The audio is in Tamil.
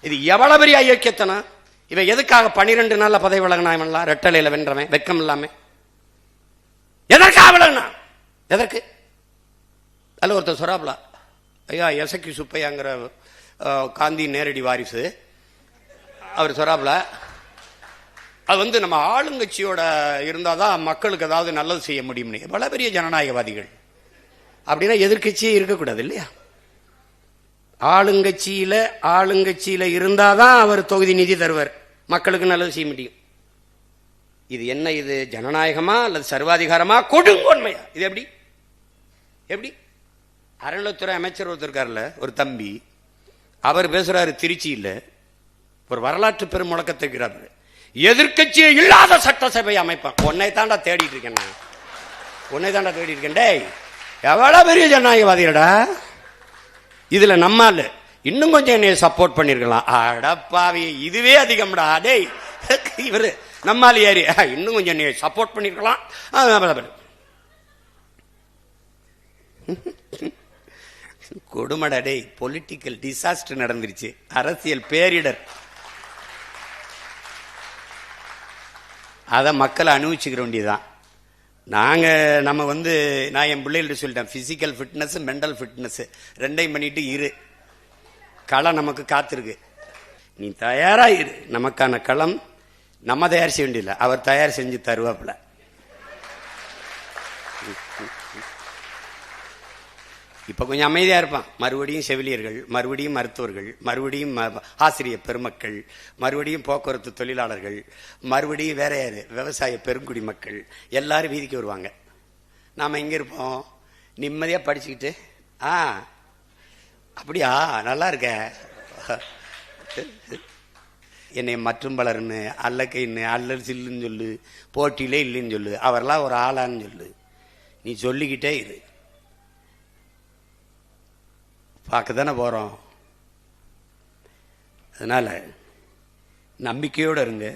இது எவ்வளவு பெரிய ஐக்கியத்தனம். இவன் எதுக்காக 12 நாள்ல பதவி விலகினா? இவன்லாம் ரெட்டலையில வென்றவன், வெக்கம் இல்லாம எதற்காக விலகினா? எதற்கு? அல்ல ஒருத்தர் சொராப்ல, ஐயா எசக்கி சுப்பையாங்கிற காந்தி நேரடி வாரிசு, அவர் சொராப்ல, அது நம்ம ஆளுங்கட்சியோட இருந்தாதான் மக்களுக்கு ஏதாவது நல்லது செய்ய முடியும்னு. எவ்வளவு பெரிய ஜனநாயகவாதிகள். அப்படின்னா எதிர்கட்சியே இருக்கக்கூடாது இல்லையா? ஆளுங்கட்சியில இருந்தாதான் அவர் தொகுதி நிதி தருவார், மக்களுக்கு நல்லது செய்ய முடியும். இது என்ன? இது ஜனநாயகமா அல்லது சர்வாதிகாரமா, கொடுங்கோன்மையா? இது எப்படி? எப்படி? அறநிலைத்துறை அமைச்சர் ஒருத்தர் இருக்காருல்ல, ஒரு தம்பி, அவர் பேசுறாரு திருச்சியில், ஒரு வரலாற்று பெரும் முழக்கத்தை இருக்கிறார், எதிர்கட்சியே இல்லாத சட்டசபை அமைப்பான். உன்னை தாண்டா தேடிட்டு இருக்கேன் நான், உன்னை தாண்டா தேடிட்டு இருக்கேன். டேய், எவ்வளவு பெரிய ஜனநாயகவாதிகளடா. இதுல நம்மால இன்னும் கொஞ்சம் என்னைய சப்போர்ட் பண்ணிருக்கலாம். அடப்பாவி, இதுவே அதிகம்டா. டேய், இவரு நம்மால ஏறி இன்னும் கொஞ்சம் என்னைய சப்போர்ட் பண்ணிருக்கலாம். கொடுமடா. டேய், பொலிட்டிக்கல் டிசாஸ்டர் நடந்துருச்சு, அரசியல் பேரிடர். அதை மக்களை அனுபவிச்சுக்கிற வேண்டியதுதான். நம்ம நான் என் பிள்ளைகள்ட்ட சொல்லிட்டேன், பிசிக்கல் ஃபிட்னஸ் மென்டல் ஃபிட்னஸ் ரெண்டையும் பண்ணிட்டு இரு, களம் நமக்கு காத்திருக்கு, நீ தயாரா இரு. நமக்கான களம் நம்ம தயார் செய்ய வேண்டியதில்லை, அவர் தயார் செஞ்சு தருவாப்புல. இப்ப கொஞ்சம் அமைதியா இருப்பான். மறுபடியும் செவிலியர்கள், மறுபடியும் மருத்துவர்கள், மறுபடியும் ஆசிரியர் பெருமக்கள், மறுபடியும் போக்குவரத்து தொழிலாளர்கள், மறுபடியும் வேற யாரு, விவசாய பெருங்குடி மக்கள் எல்லாரும் வீதிக்கு வருவாங்க. நாம இங்க இருப்போம் நிம்மதியா படிச்சுக்கிட்டு, அப்படியா நல்லா இருக்க, என்னை மற்றும் பலர்னு அல்லக்கைன்னு அல்லர் சில்லுன்னு சொல்லு, போட்டியிலே இல்லைன்னு சொல்லு, அவரெல்லாம் ஒரு ஆளான்னு சொல்லு, நீ சொல்லிக்கிட்டே இரு. பார்க்க தானே போறோம். அதனால நம்பிக்கையோடு இருங்க.